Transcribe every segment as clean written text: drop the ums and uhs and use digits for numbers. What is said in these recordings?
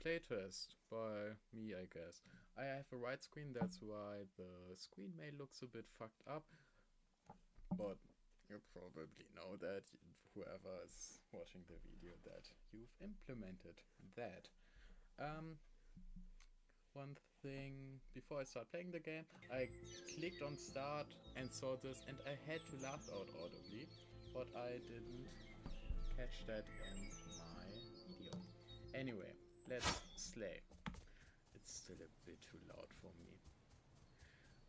Playtest by me, I guess. I have a widescreen, that's why the screen may looks a bit fucked up, but you probably know that, whoever is watching the video, that you've implemented that. One thing, before I start playing the game, I clicked on start and saw this and I had to laugh out audibly, but I didn't catch that in my video. Anyway, let's slay. It's still a bit too loud for me.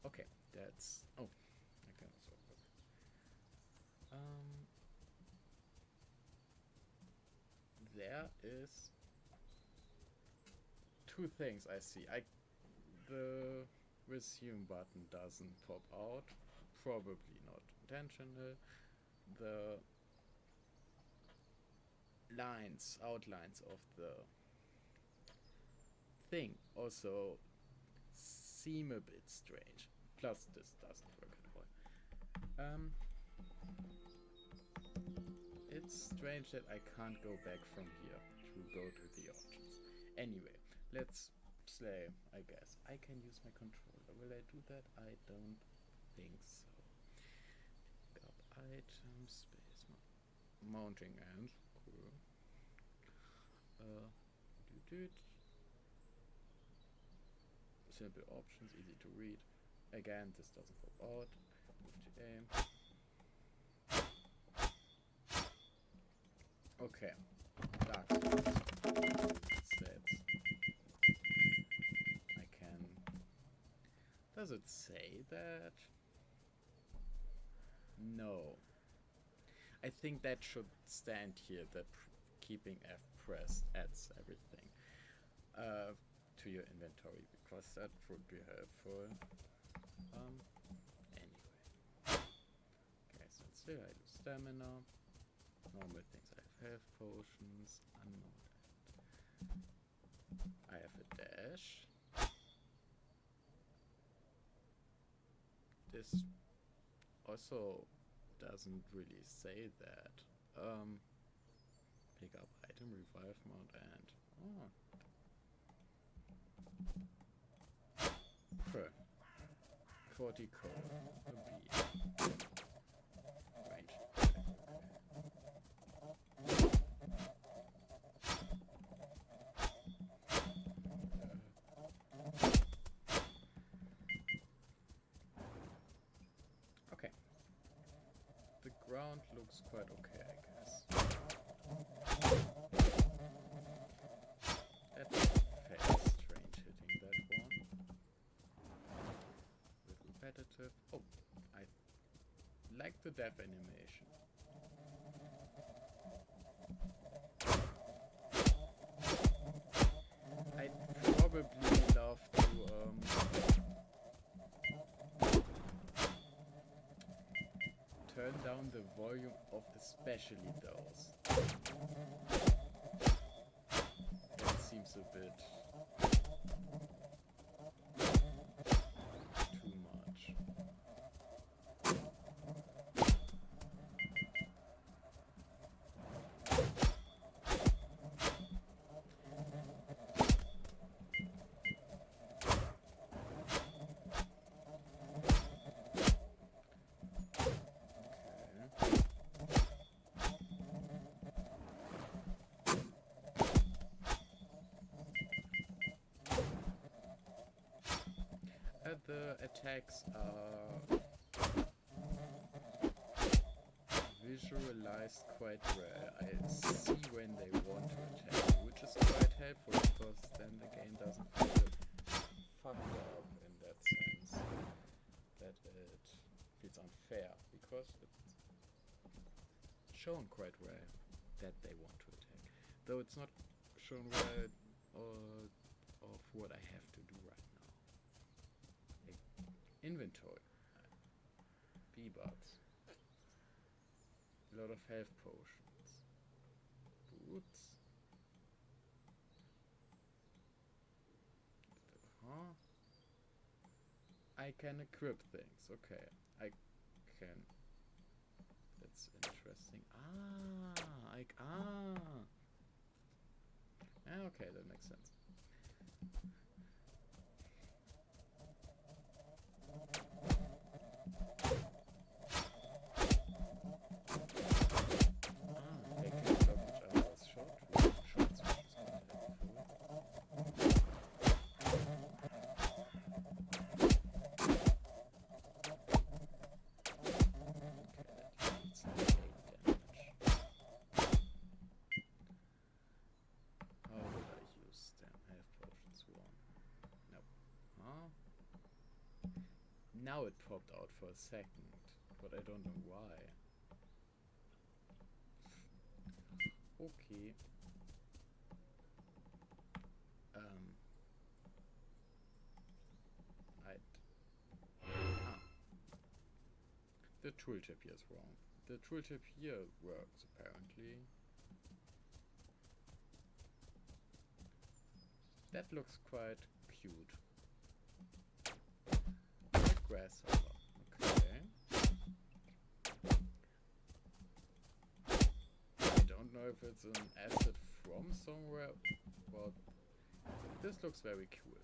Okay, that's... oh, I can also open. There is two things I see. The resume button doesn't pop out, probably not intentional. The outlines of the thing also seem a bit strange. Plus, this doesn't work at all. It's strange that I can't go back from here to go to the options. Anyway, let's slay, I guess. I can use my controller. Will I do that? I don't think so. Pick up items, space, mounting and cool. Simple options, easy to read. Again, this doesn't pop out. Move to aim. Okay. Dark stats. I can... does it say that? No. I think that should stand here, that keeping F pressed adds everything to your inventory, because that would be helpful. Anyway. Okay, so still I do stamina. Normal things, I have health potions, unknown. I have a dash. This also doesn't really say that. Pick up item, revive mount, and... oh. 40 code. A B. Range. Okay. The ground looks quite okay, I guess. That felt strange hitting that one. Bit repetitive. Oh, I like the death animation. I'd probably love to turn down the volume of especially those. That seems a bit too much. The attacks are visualized quite well. I see when they want to attack, which is quite helpful because then the game doesn't feel fucked up in that sense. That it feels unfair because it's shown quite well that they want to attack. Though it's not shown well of what I have to do right now. Inventory. B-bucks. A lot of health potions. Boots. Huh? I can equip things. Okay. I can... that's interesting. Okay, that makes sense. They can block each other's shots, which is quite helpful. How would I use them? Health potions 1. Nope. Huh? Now it popped out for a second, but I don't know why. Okay. The tooltip here is wrong. The tooltip here works apparently. That looks quite cute. Like grasshopper. Okay. I don't know if it's an asset from somewhere, but this looks very cool.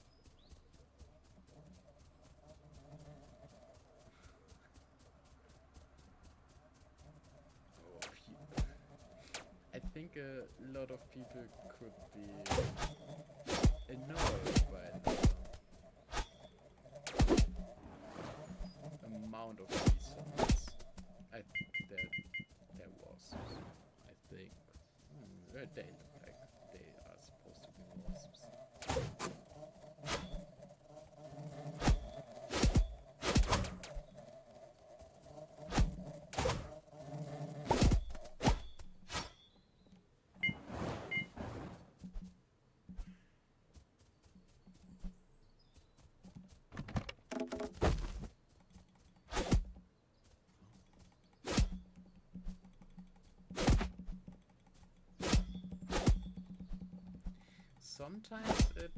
I think a lot of people could be annoyed by the amount of reasons there was. I think they look like they are supposed to be wasps. Sometimes it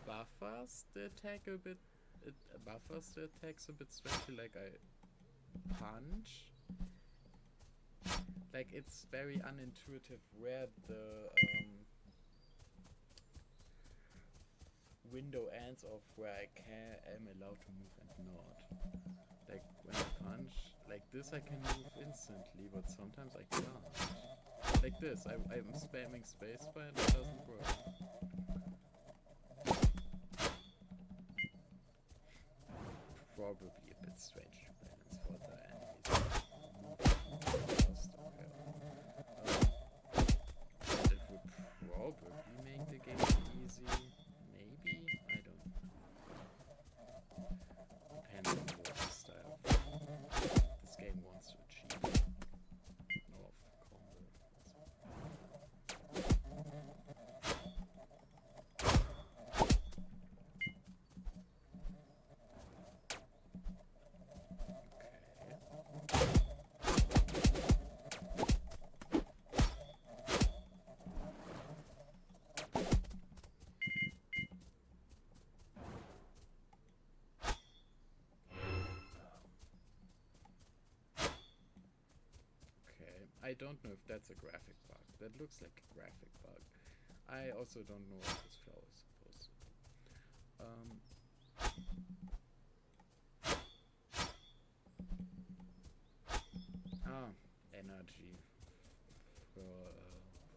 buffers the attack a bit. It buffers the attacks a bit strangely, like I punch. Like it's very unintuitive where the window ends of where I am allowed to move and not. Like when I punch, like this I can move instantly, but sometimes I can't. Like this, I'm spamming spacebar and it doesn't work. Probably a bit strange to balance for the enemies. And it would probably make the game easy. Maybe? I don't know. Depends on what style this game wants to achieve. I don't know if that's a graphic bug. That looks like a graphic bug. I also don't know what this flower is supposed to do. Energy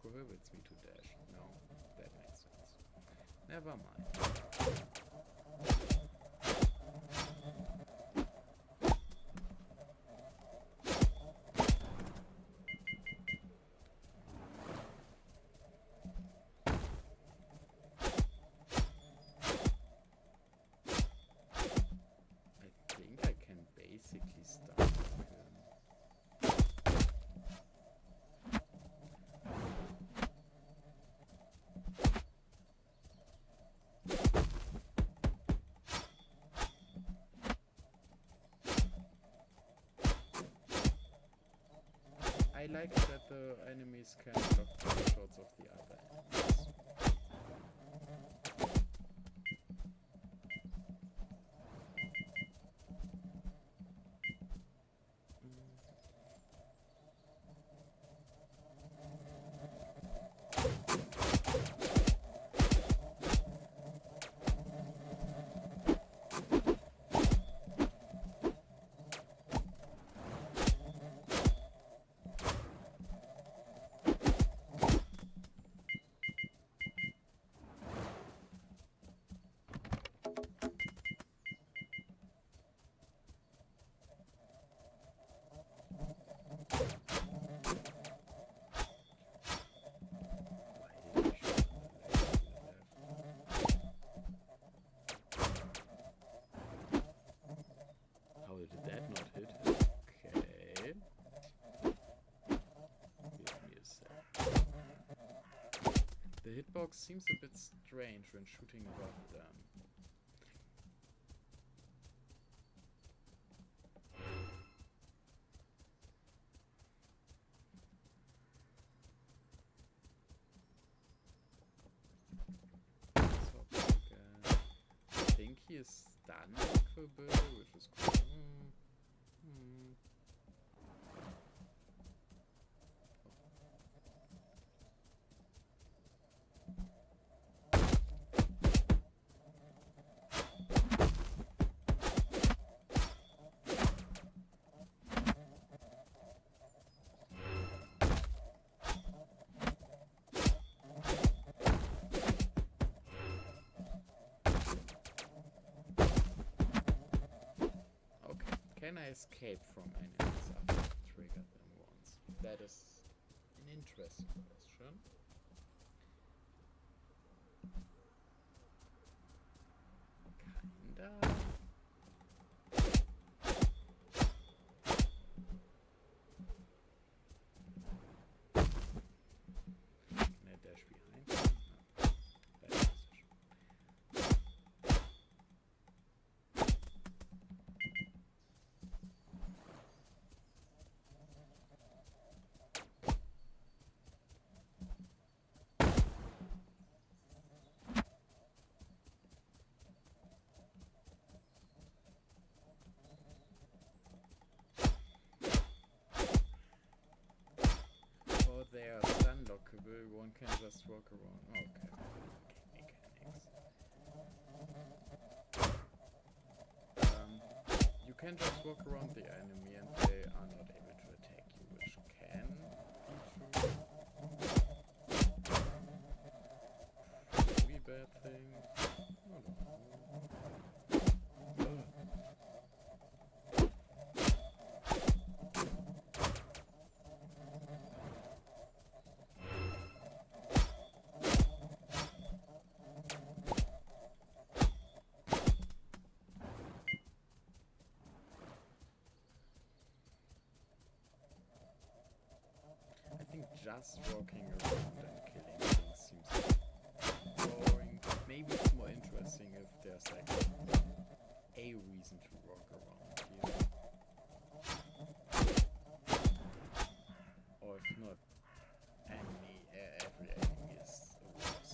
prohibits me to dash. No, that makes sense. Never mind. I like that the enemies can block the shots of the other enemies. The hitbox seems a bit strange when shooting above them. I think he is stun equable, which is cool. Can I escape from enemies after I've triggered them once? That is an interesting question. Kinda. Can I dash behind them? No. Bad decision. Oh, they are stun lockable, one can just walk around. Okay. Mechanics. You can just walk around the enemy and they are not able to attack you, which can be true. Really bad thing. I don't know. I think just walking around and killing things seems boring. Maybe it's more interesting if there's like a reason to walk around here. Or if not, every enemy is a boss.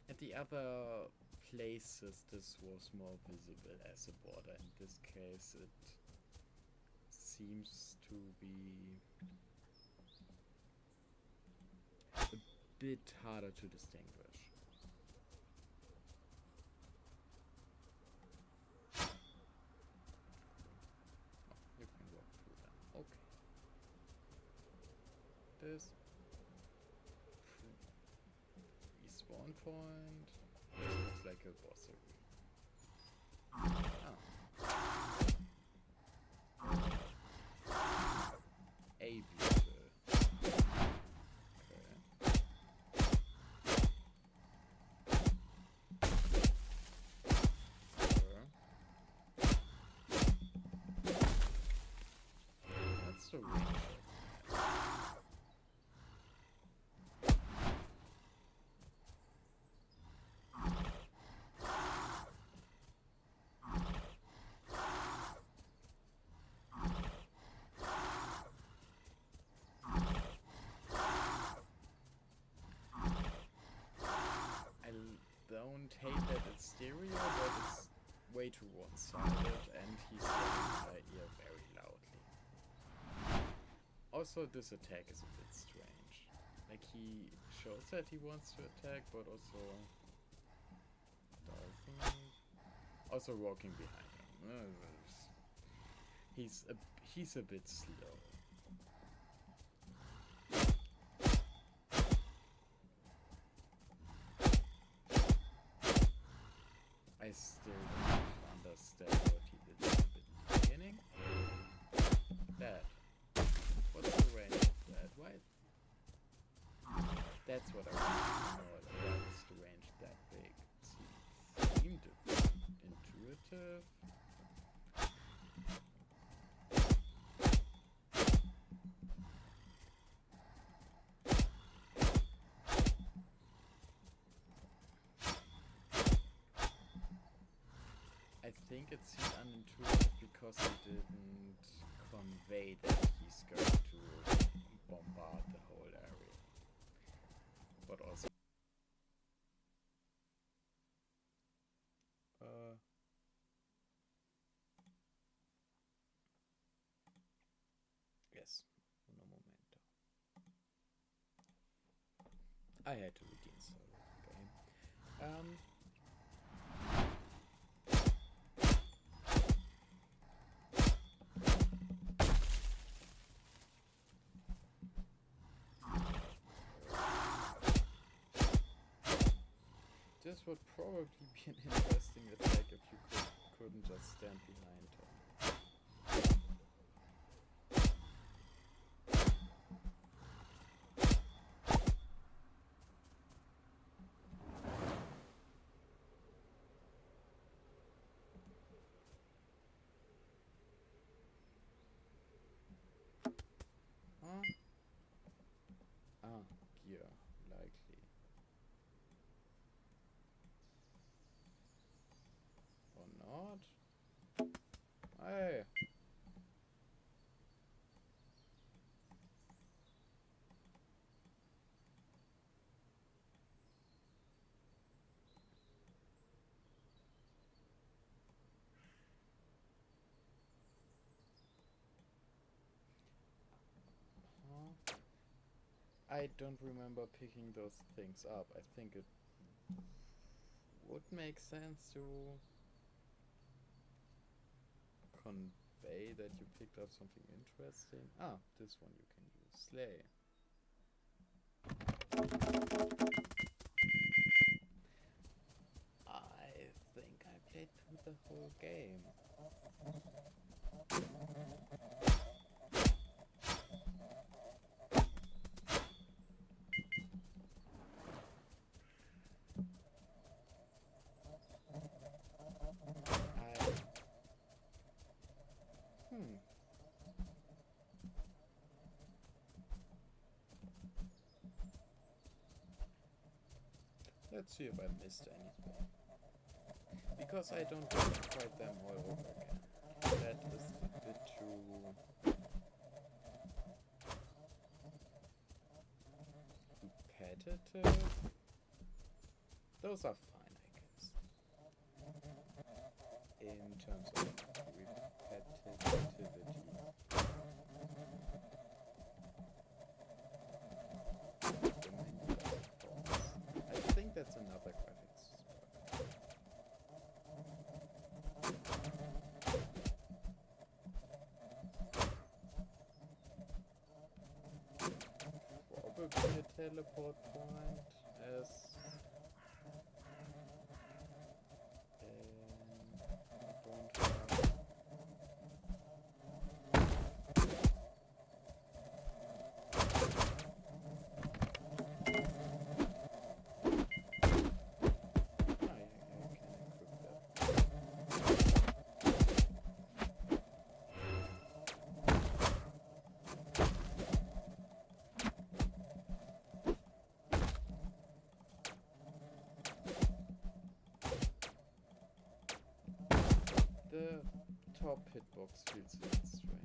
At the other places this was more visible as a border. In this case it seems to be a bit harder to distinguish. Oh, you can walk through them. Okay. This respawn point. This looks like a boss arena. A beetle. Okay. That's the range. Don't hate that it's stereo, but it's way too one-sided and he's yelling in my ear very loudly. Also, this attack is a bit strange. Like, he shows that he wants to attack, but also doesn't. Also walking behind He's a bit slow. I still don't understand what he did at the beginning. That. What's the range of that? Why? That's what I want to know. Why is the range that big? It seemed intuitive. I think it seemed unintuitive because he didn't convey that he's going to bombard the whole area. But also... yes, uno momento. I had to reinstall the game. This would probably be an interesting attack if you couldn't just stand behind him. Huh? Ah, gear, likely. Or not? Hey! Huh? I don't remember picking those things up. I think it would make sense to convey that you picked up something interesting. Ah, this one you can use. Slay. I think I played through the whole game. Let's see if I missed anything. Because I don't want to fight them all over again. That is a bit too repetitive. Those are fine, I guess. In terms of repetitivity. I think that's another graphics bug. Probably a teleport point as the top hitbox feels a bit strange.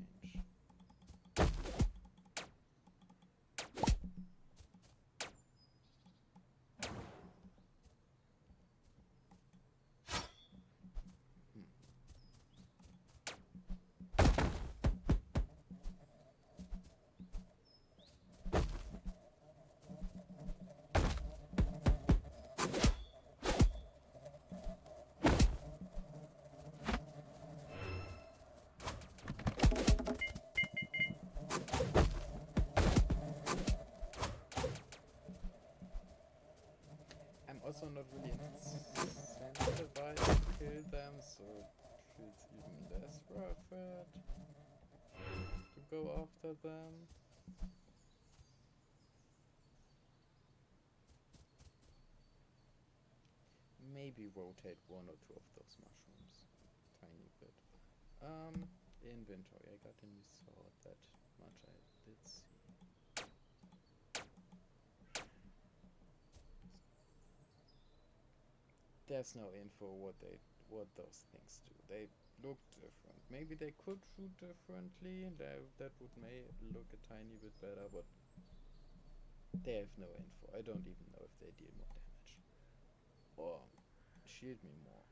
also not really incentivized to kill them, so it feels even less worth it to go after them. Maybe rotate one or two of those mushrooms. Tiny bit. Inventory. I got a new sword. That much I did see. There's no info what those things do. They look different. Maybe they could shoot differently. That would look a tiny bit better, but they have no info. I don't even know if they deal more damage or shield me more.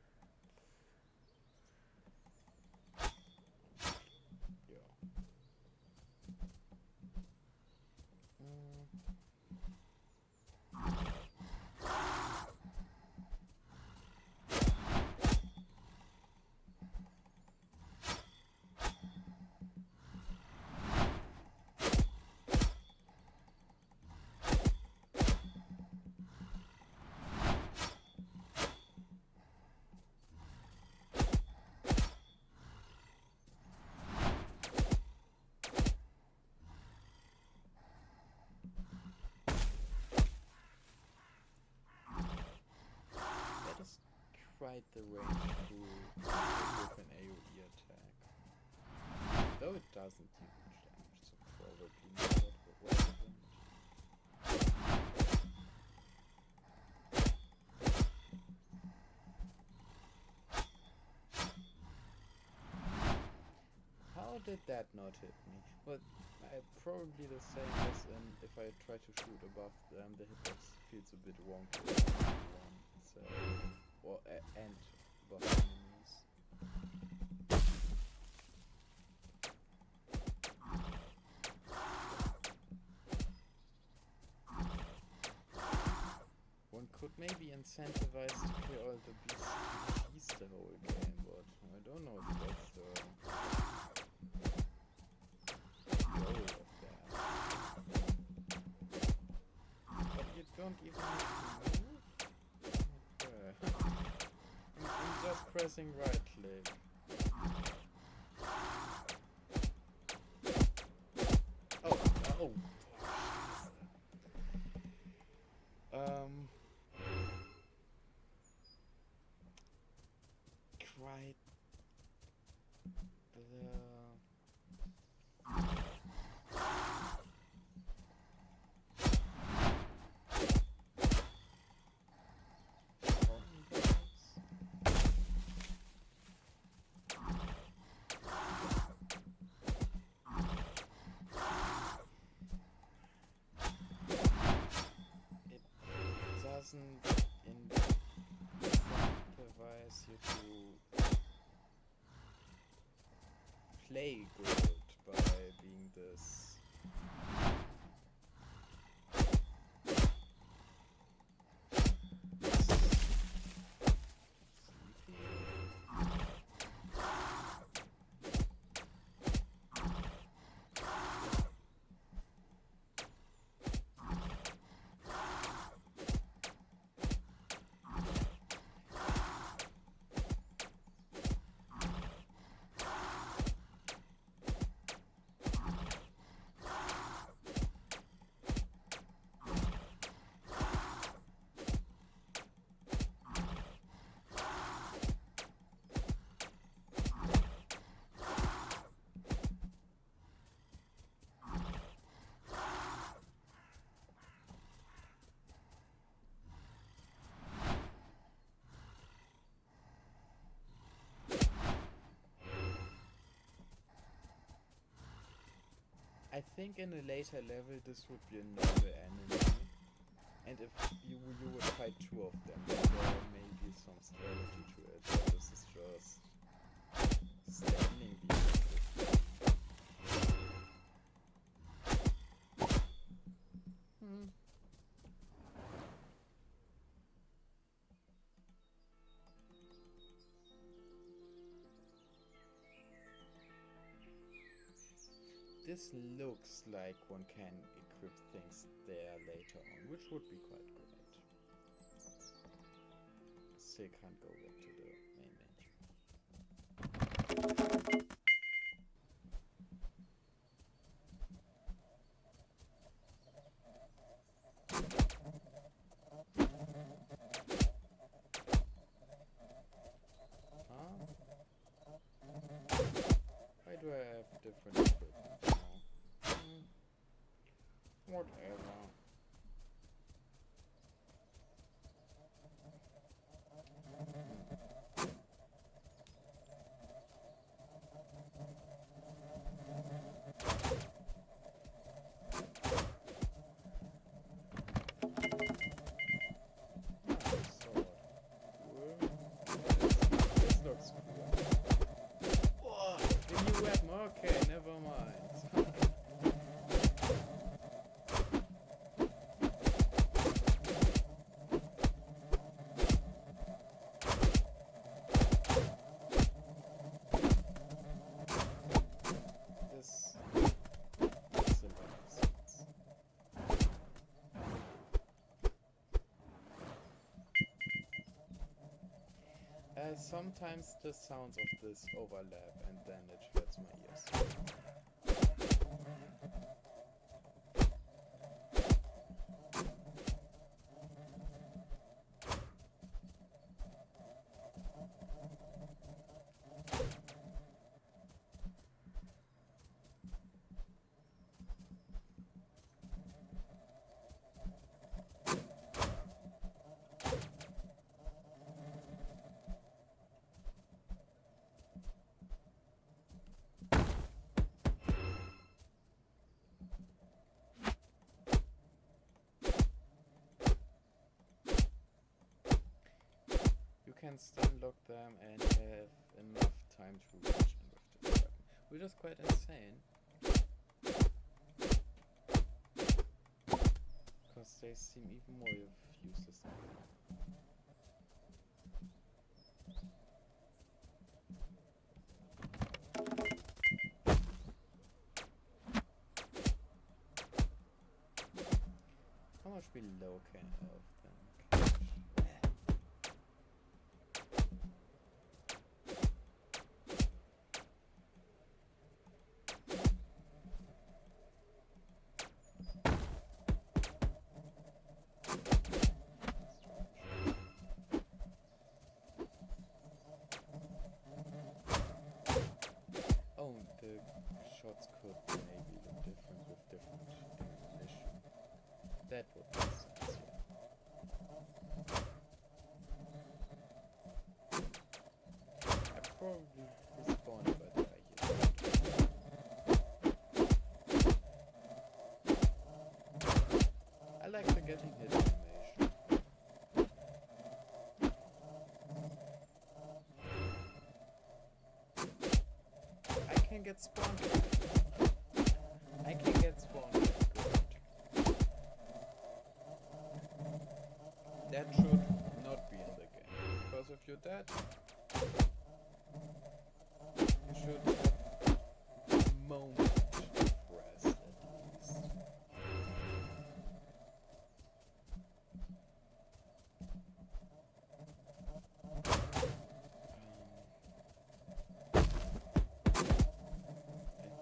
Quite the range to with an AoE attack. Though it doesn't do much damage, so probably not that relevant. How did that not hit me? Well, probably the same as if I try to shoot above them, the hitbox feels a bit wonky. So, or and above enemies. One could maybe incentivize to kill all the beasts the whole game, but I don't know if that's the goal of that. But you don't even have to move? I'm just pressing right click. Oh. Quite doesn't incentivize you to play good by being this I think in a later level this would be a normal enemy, and if you would fight two of them, then there may be some strategy to it, but this is just standing behind it. This looks like one can equip things there later on, which would be quite great. still can't go back to the main menu. Huh? Why do I have different equipment now? Whatever. This looks cool. Whoa, the new weapon. Okay, never mind. This simply makes sense. Sometimes the sounds of this overlap and then it hurts my ears. You can stun lock them and have enough time to reach in with this weapon, which is quite insane. Because they seem even more useless than before. How much below can I have them? Oh, the shots could maybe look different with different ammunition. That would make sense, yeah. I probably respawn if I die here. I like the getting hit animation. I can get spawned. I can get spawned. Good. That should not be in the game. Because if you're dead, you should have a moment of rest at least.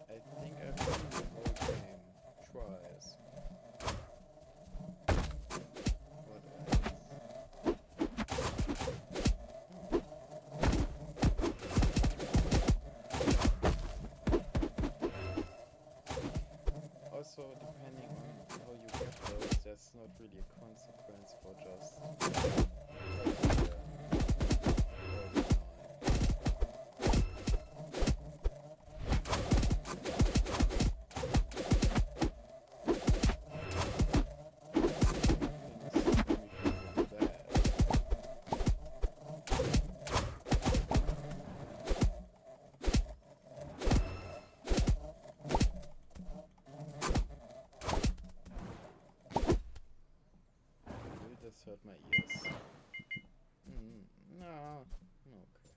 I think I've done the whole game twice. What else? Also, depending on how you get those, there's not really a consequence for just taking them all the time. Will this hurt my ears? No. Okay.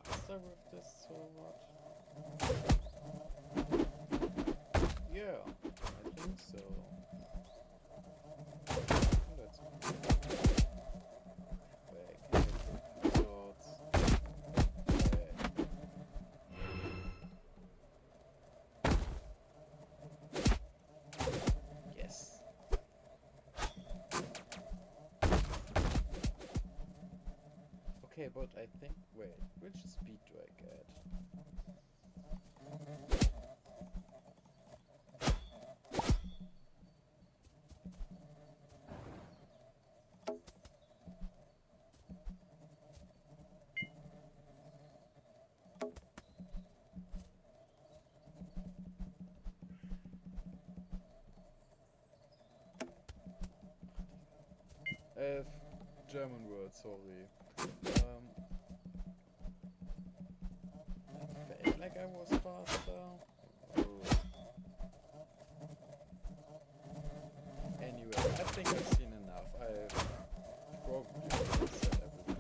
Faster with this, so what? so let's go back. Swords. Yes. Okay, but I think, wait, which speed do I get? German word, sorry. I felt like I was faster. Oh. Anyway, I think I've seen enough. I've probably said everything.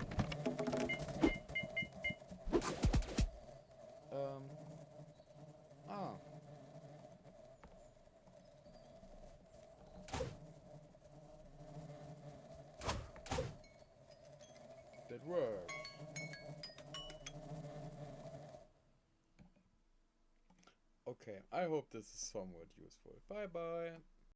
Ah. That worked. Okay, I hope this is somewhat useful. Bye bye.